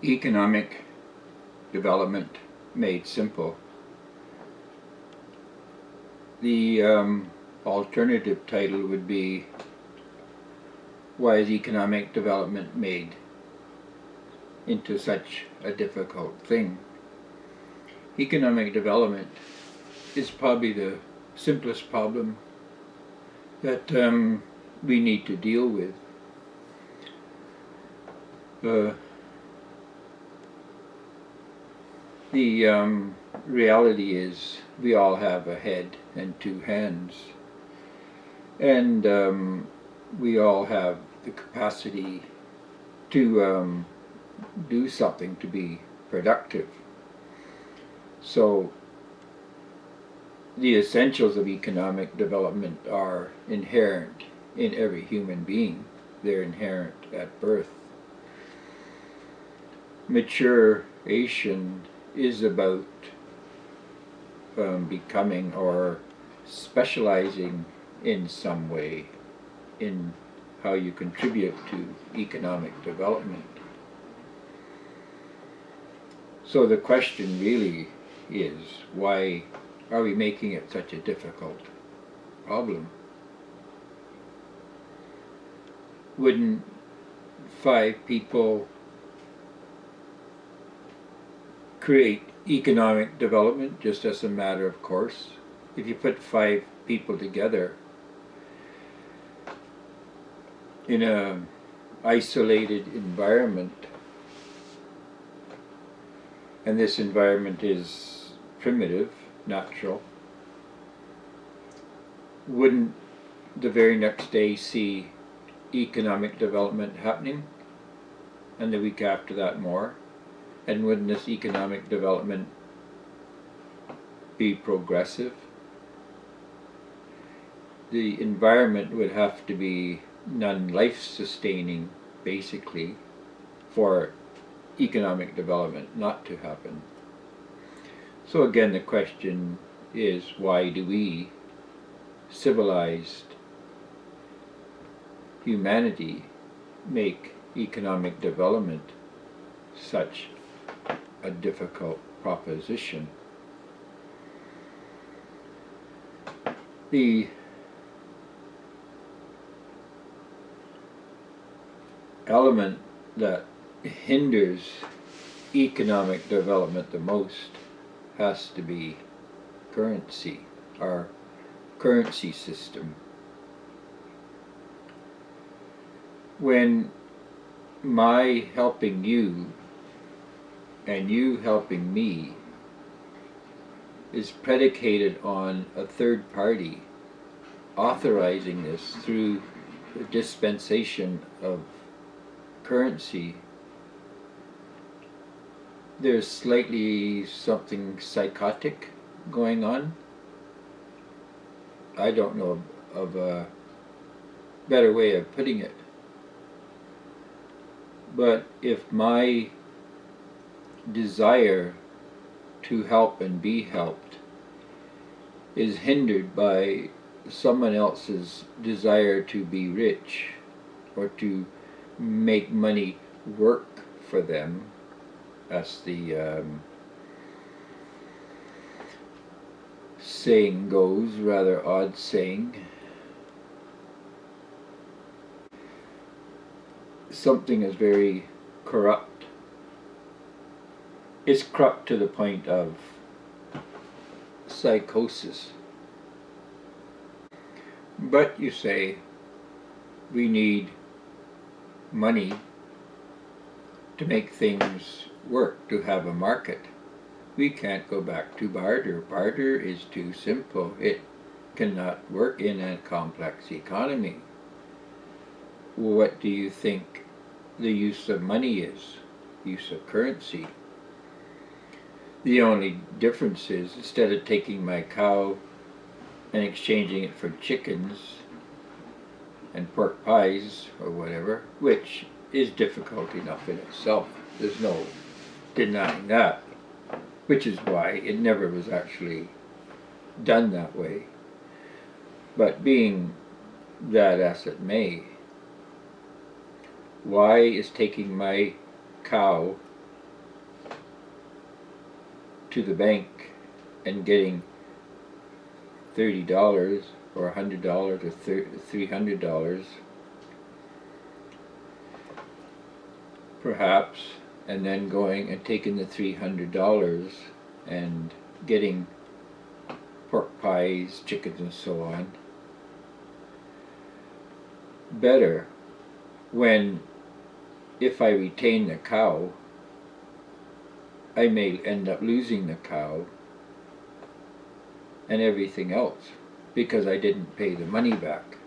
Economic development made simple. The alternative title would be, why is economic development made into such a difficult thing? Economic development is probably the simplest problem that we need to deal with. The reality is we all have a head and two hands, and we all have the capacity to do something to be productive. So the essentials of economic development are inherent in every human being. They're inherent at birth. Maturation is about becoming or specializing in some way in how you contribute to economic development. So the question really is, why are we making it such a difficult problem? Wouldn't 5 people create economic development just as a matter of course? If you put 5 people together in an isolated environment, and this environment is primitive, natural, wouldn't the very next day see economic development happening, and the week after that more? And wouldn't this economic development be progressive? The environment would have to be non-life-sustaining, basically, for economic development not to happen. So again, the question is, why do we, civilized humanity, make economic development such a difficult proposition? The element that hinders economic development the most has to be currency, our currency system. When my helping you and you helping me is predicated on a third party authorizing this through the dispensation of currency, there's slightly something psychotic going on. I don't know of a better way of putting it. But if my desire to help and be helped is hindered by someone else's desire to be rich or to make money work for them, as the saying goes, rather odd saying, something is very corrupt. It's corrupt to the point of psychosis. But you say, we need money to make things work, to have a market. We can't go back to barter. Barter is too simple. It cannot work in a complex economy. What do you think the use of money is? Use of currency. The only difference is, instead of taking my cow and exchanging it for chickens and pork pies or whatever, which is difficult enough in itself, there's no denying that, which is why it never was actually done that way. But being that as it may, why is taking my cow to the bank and getting $30 or $100 or $300 perhaps, and then going and taking the $300 and getting pork pies, chickens, and so on. Better when, if I retain the cow, I may end up losing the cow and everything else because I didn't pay the money back.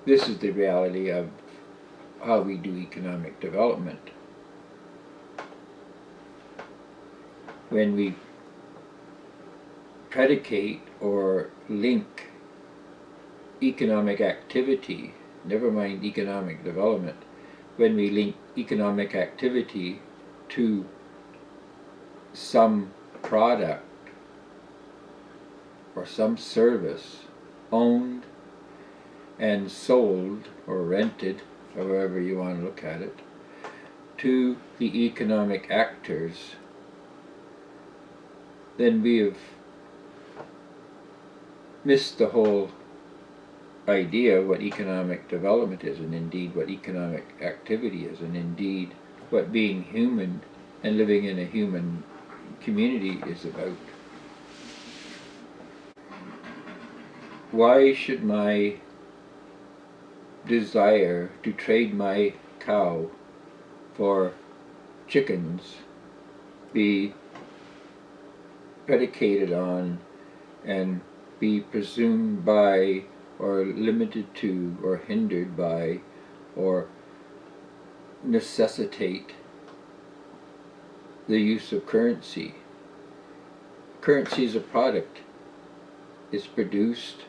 This is the reality of how we do economic development. When we predicate or link economic activity, never mind economic development, when we link economic activity to some product or some service owned and sold or rented, however you want to look at it, to the economic actors, then we have missed the whole idea of what economic development is, and indeed what economic activity is, and indeed what being human and living in a human community is about. Why should my desire to trade my cow for chickens be predicated on and be presumed by or limited to or hindered by or necessitate the use of currency? Currency is a product. It's produced,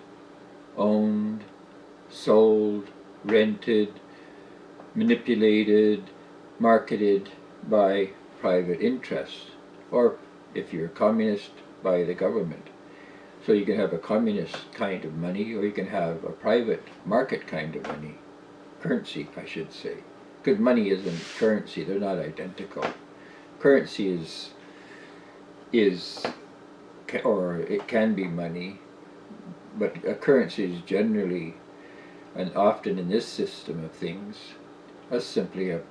owned, sold, rented, manipulated, marketed by private interests, or if you're a communist, by the government. So you can have a communist kind of money, or you can have a private market kind of money. Currency, I should say. Because money isn't currency, they're not identical. Currency is, or it can be money, but a currency is generally, and often in this system of things, simply a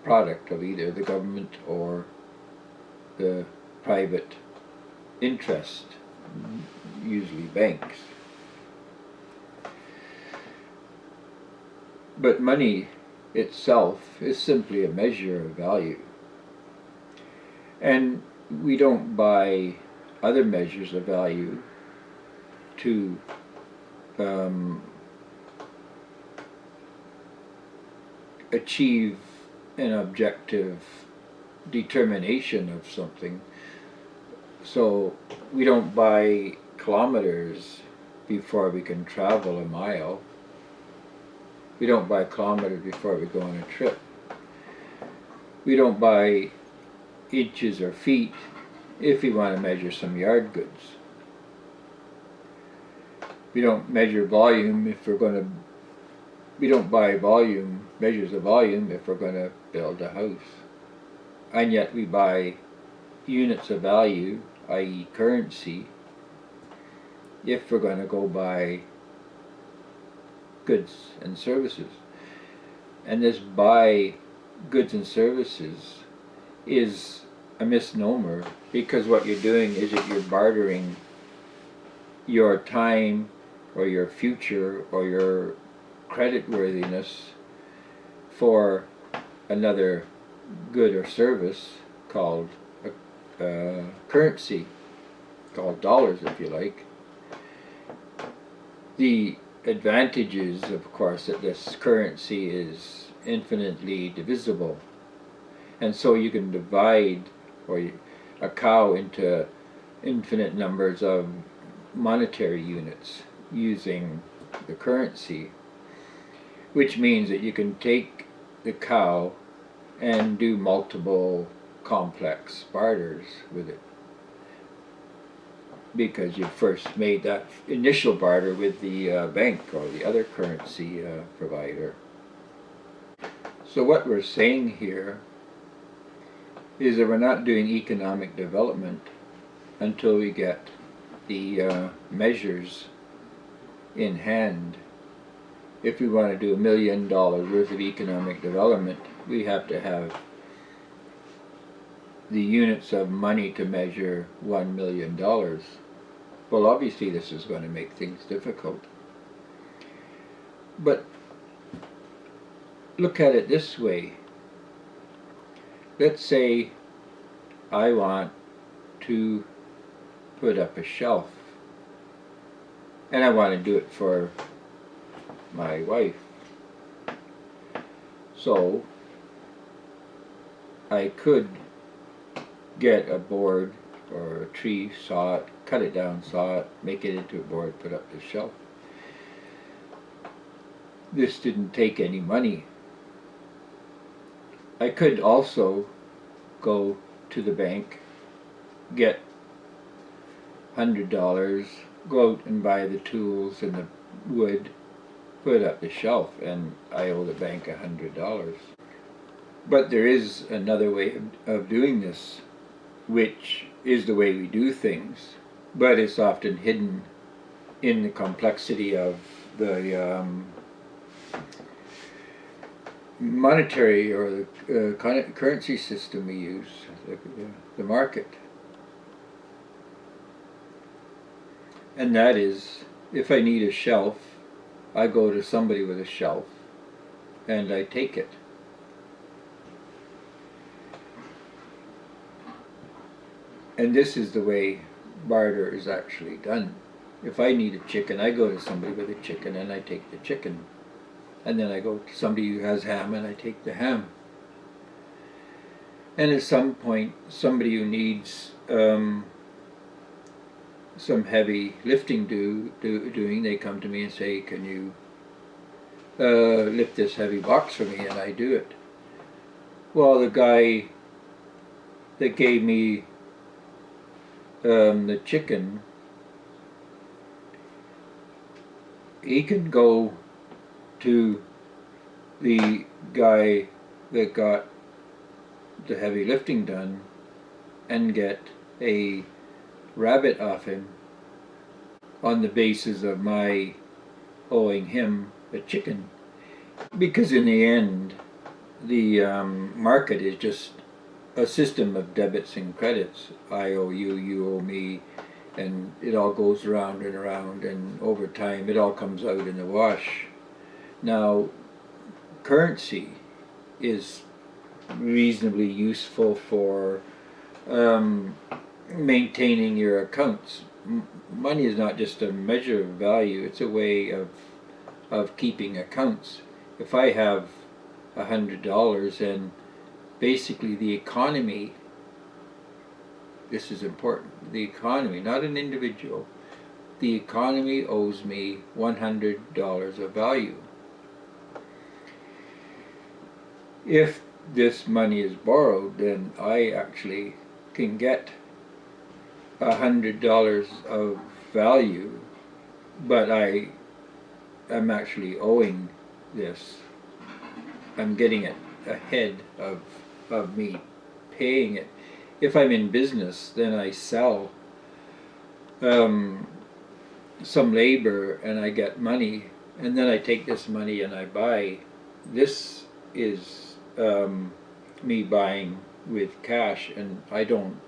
product of either the government or the private interest, usually banks. But money itself is simply a measure of value. And we don't buy other measures of value to achieve an objective determination of something. So we don't buy kilometers before we can travel a mile. We don't buy kilometers before we go on a trip. We don't buy inches or feet if we want to measure some yard goods. We don't measure volume if we're going to, we don't buy volume, measures of volume if we're going to build a house. And yet we buy units of value, i.e. currency, if we're going to go buy goods and services. And this buy goods and services is a misnomer, because what you're doing is that you're bartering your time or your future or your creditworthiness for another good or service called currency, called dollars if you like. The advantages, of course, that this currency is infinitely divisible, and so you can divide a cow into infinite numbers of monetary units using the currency, which means that you can take the cow and do multiple complex barters with it, because you first made that initial barter with the bank or the other currency provider. So what we're saying here is that we're not doing economic development until we get the measures in hand. If we want to do $1 million worth of economic development, we have to have the units of money to measure $1 million. Well, obviously this is going to make things difficult. But look at it this way. Let's say I want to put up a shelf, and I want to do it for my wife. So I could get a board or a tree, saw it, cut it down, saw it, make it into a board, put up the shelf. This didn't take any money. I could also go to the bank, get $100, go out and buy the tools and the wood, put up the shelf, and I owe the bank $100. But there is another way of doing this, which is the way we do things, but it's often hidden in the complexity of the monetary or the currency system we use, the market. And that is, if I need a shelf, I go to somebody with a shelf and I take it. And this is the way barter is actually done. If I need a chicken, I go to somebody with a chicken and I take the chicken. And then I go to somebody who has ham and I take the ham. And at some point, somebody who needs some heavy lifting doing, they come to me and say, can you lift this heavy box for me? And I do it. Well, the guy that gave me the chicken, he can go to the guy that got the heavy lifting done and get a rabbit off him on the basis of my owing him a chicken. Because in the end, the market is just a system of debits and credits. I owe you, you owe me, and it all goes around and around, and over time it all comes out in the wash. Now, currency is reasonably useful for maintaining your accounts. Money is not just a measure of value, it's a way of keeping accounts. If I have $100 and basically the economy, this is important, the economy, not an individual, the economy owes me $100 of value. If this money is borrowed, then I actually can get $100 of value, but I'm actually owing this. I'm getting it ahead of me paying it. If I'm in business, then I sell some labor and I get money, and then I take this money and I buy. This is me buying with cash, and I don't,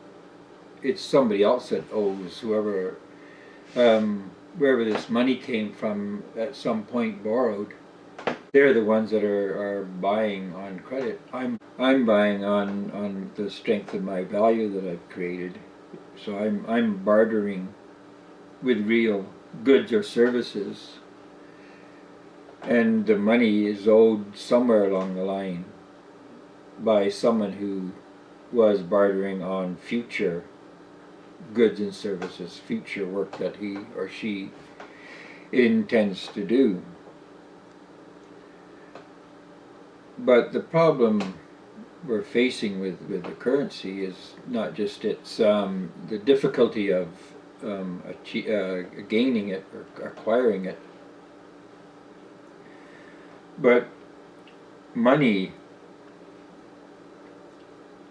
it's somebody else that owes, whoever wherever this money came from at some point borrowed. They're the ones that are buying on credit. I'm buying on the strength of my value that I've created. So I'm bartering with real goods or services, and the money is owed somewhere along the line by someone who was bartering on future goods and services, future work that he or she intends to do. But the problem we're facing with the currency is not just its the difficulty of gaining it or acquiring it, but money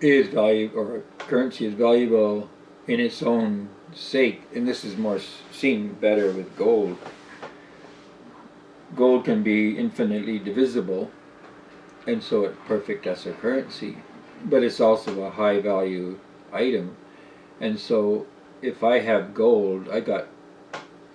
is value, or currency is valuable in its own sake, and this is more seen better with gold. Gold can be infinitely divisible, and so it's perfect as a currency, but it's also a high value item. And so if I have gold, I got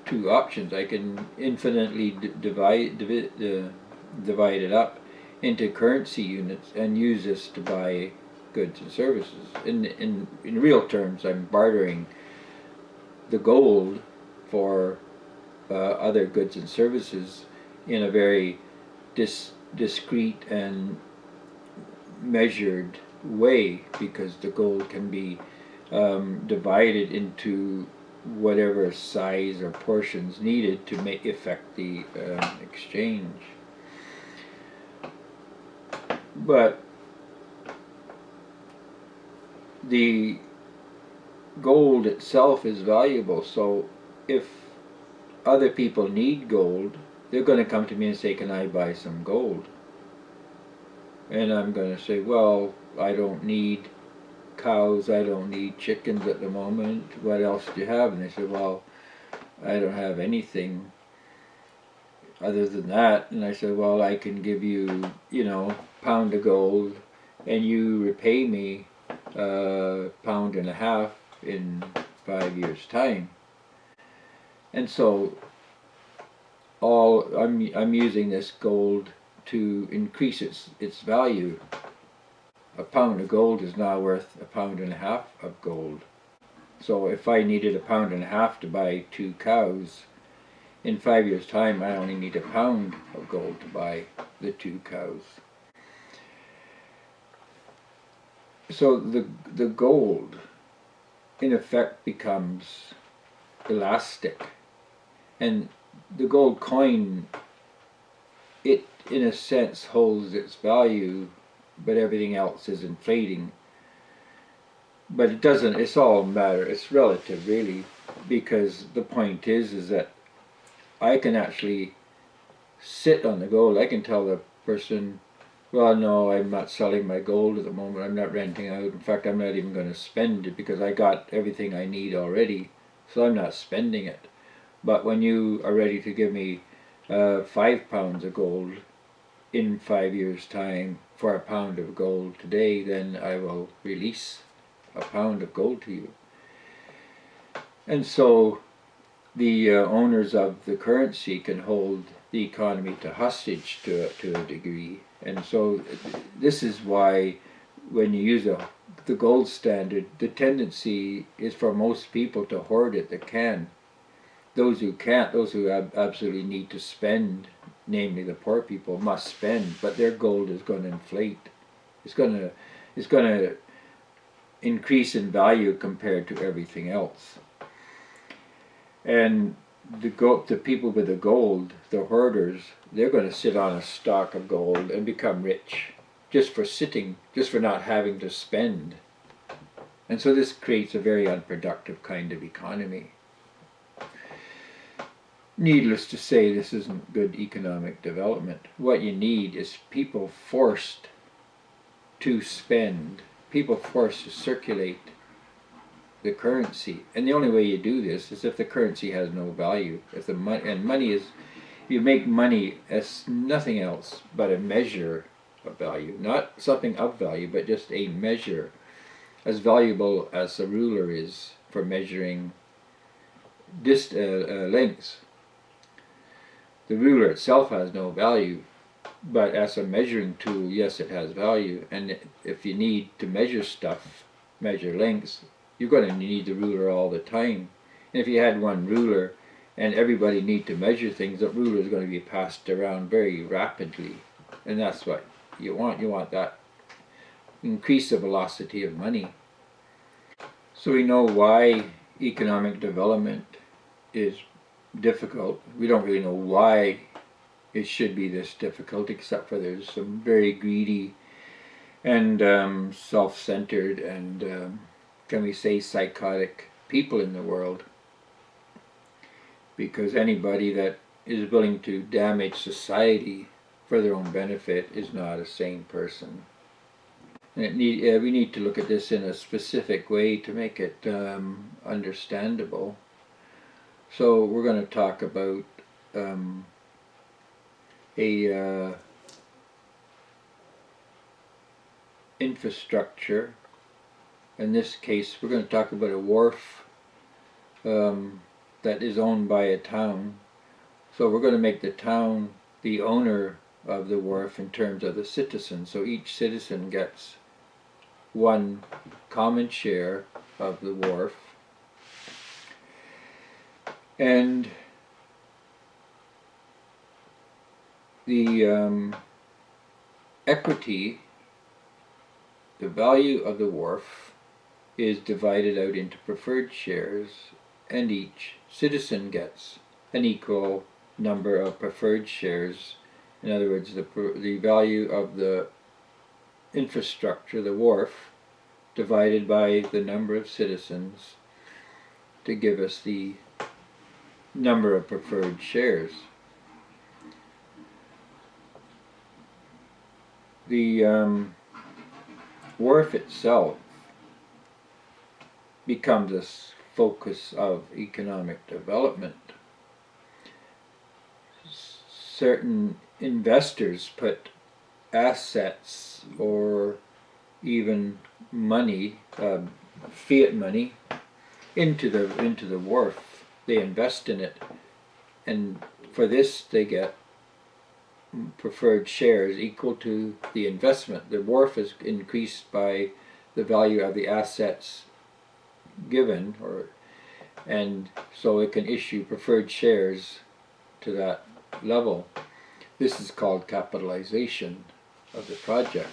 two options. I can infinitely divide it up into currency units and use this to buy goods and services. In real terms, I'm bartering the gold for other goods and services in a very discrete and measured way, because the gold can be divided into whatever size or portions needed to make affect the exchange. But the gold itself is valuable, so if other people need gold, they're going to come to me and say, can I buy some gold? And I'm going to say, well, I don't need cows, I don't need chickens at the moment, what else do you have? And they say, well, I don't have anything other than that. And I said, well, I can give you, pound of gold, and you repay me a pound and a half in 5 years' time. And so I'm using this gold to increase its value. A pound of gold is now worth a pound and a half of gold. So if I needed a pound and a half to buy 2 cows, in 5 years' time I only need a pound of gold to buy the 2 cows. So the gold in effect becomes elastic, and the gold coin, it in a sense holds its value, but everything else is inflating. But it doesn't, it's all matter, it's relative really, because the point is that I can actually sit on the gold. I can tell the person, well, no, I'm not selling my gold at the moment, I'm not renting out, in fact I'm not even going to spend it because I got everything I need already, so I'm not spending it. But when you are ready to give me 5 pounds of gold in 5 years' time for a pound of gold today, then I will release a pound of gold to you. And so the owners of the currency can hold the economy to hostage to a degree. And so this is why when you use the gold standard, the tendency is for most people to hoard it that can. Those who can't, those who absolutely need to spend, namely the poor people, must spend, but their gold is going to inflate. It's going to increase in value compared to everything else. And the people with the gold, the hoarders, they're going to sit on a stock of gold and become rich just for sitting, just for not having to spend. And so this creates a very unproductive kind of economy. Needless to say, this isn't good economic development. What you need is people forced to spend, people forced to circulate the currency. And the only way you do this is if the currency has no value. If the money is, you make money as nothing else but a measure of value, not something of value, but just a measure, as valuable as a ruler is for measuring lengths. The ruler itself has no value, but as a measuring tool, yes, it has value. And if you need to measure stuff, measure lengths, you're going to need the ruler all the time. And if you had one ruler and everybody need to measure things, the ruler is going to be passed around very rapidly. And that's what you want. You want that increase the velocity of money. So we know why economic development is difficult. We don't really know why it should be this difficult, except for there's some very greedy and self-centered and can we say psychotic people in the world, because anybody that is willing to damage society for their own benefit is not a sane person. And we need to look at this in a specific way to make it understandable. So we're going to talk about a infrastructure. In this case, we're going to talk about a wharf that is owned by a town. So we're going to make the town the owner of the wharf in terms of the citizens. So each citizen gets one common share of the wharf. And the equity, the value of the wharf, is divided out into preferred shares, and each citizen gets an equal number of preferred shares. In other words, the value of the infrastructure, the wharf, divided by the number of citizens to give us the number of preferred shares. The wharf itself becomes a focus of economic development. Certain investors put assets or even money, fiat money, into the wharf. They invest in it, and for this they get preferred shares equal to the investment. The wharf is increased by the value of the assets given, and so it can issue preferred shares to that level. This is called capitalization of the project.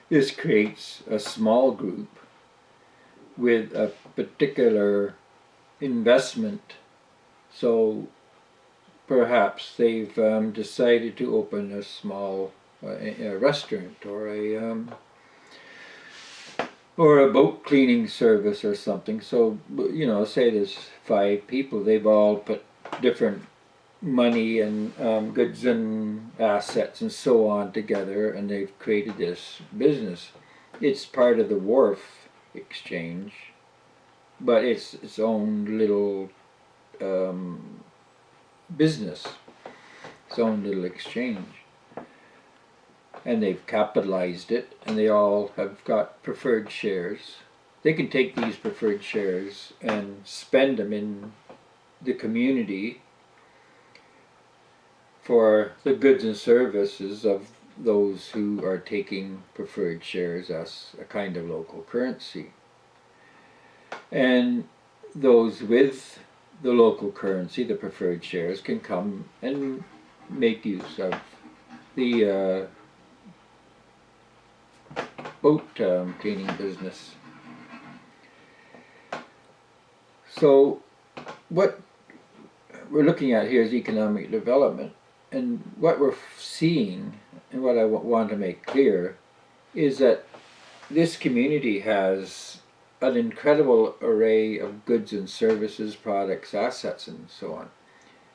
This creates a small group with a particular investment. So perhaps they've decided to open a small a restaurant or a boat cleaning service or something. So, you know, say there's 5 people, they've all put different money and goods and assets and so on together, and they've created this business. It's part of the wharf exchange, but it's its own little business, its own little exchange. And they've capitalized it, and they all have got preferred shares. They can take these preferred shares and spend them in the community for the goods and services of those who are taking preferred shares as a kind of local currency. And those with the local currency, the preferred shares, can come and make use of the boat cleaning business. So what we're looking at here is economic development, and what we're seeing and what I want to make clear is that this community has an incredible array of goods and services, products, assets, and so on.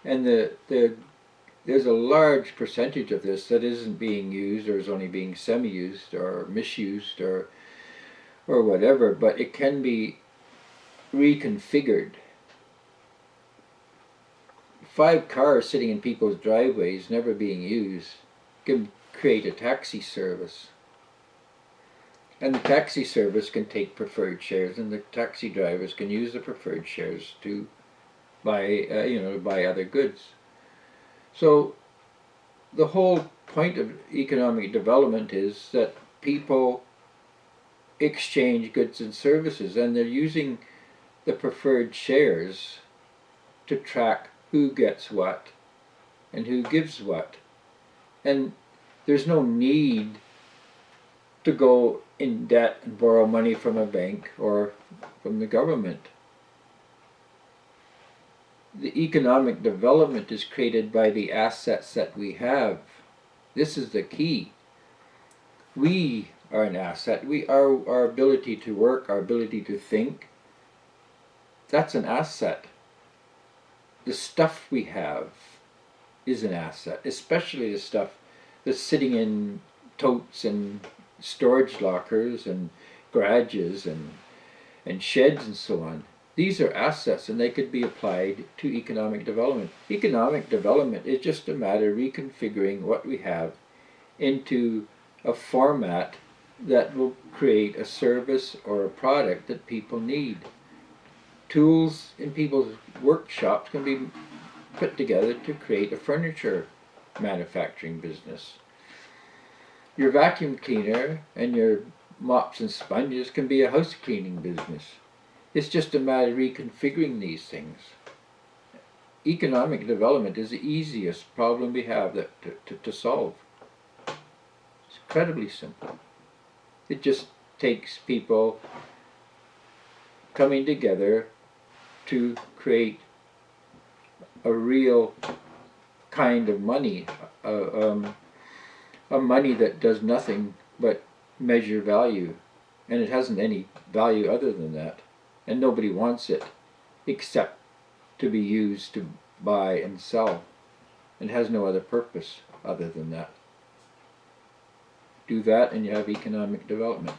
And there's a large percentage of this that isn't being used, or is only being semi-used or misused or whatever, but it can be reconfigured. 5 cars sitting in people's driveways never being used can create a taxi service. And the taxi service can take preferred shares, and the taxi drivers can use the preferred shares to buy, buy other goods. So the whole point of economic development is that people exchange goods and services, and they're using the preferred shares to track who gets what and who gives what. And there's no need to go in debt and borrow money from a bank or from the government. The economic development is created by the assets that we have. This is the key. We are an asset. Our ability to work, our ability to think, that's an asset. The stuff we have is an asset, especially the stuff that's sitting in totes and storage lockers and garages and sheds and so on. These are assets and they could be applied to economic development. Economic development is just a matter of reconfiguring what we have into a format that will create a service or a product that people need. Tools in people's workshops can be put together to create a furniture manufacturing business. Your vacuum cleaner and your mops and sponges can be a house cleaning business. It's just a matter of reconfiguring these things. Economic development is the easiest problem we have to solve. It's incredibly simple. It just takes people coming together to create a real kind of money, a money that does nothing but measure value, and it hasn't any value other than that, and nobody wants it except to be used to buy and sell. It has no other purpose other than that. Do that and you have economic development.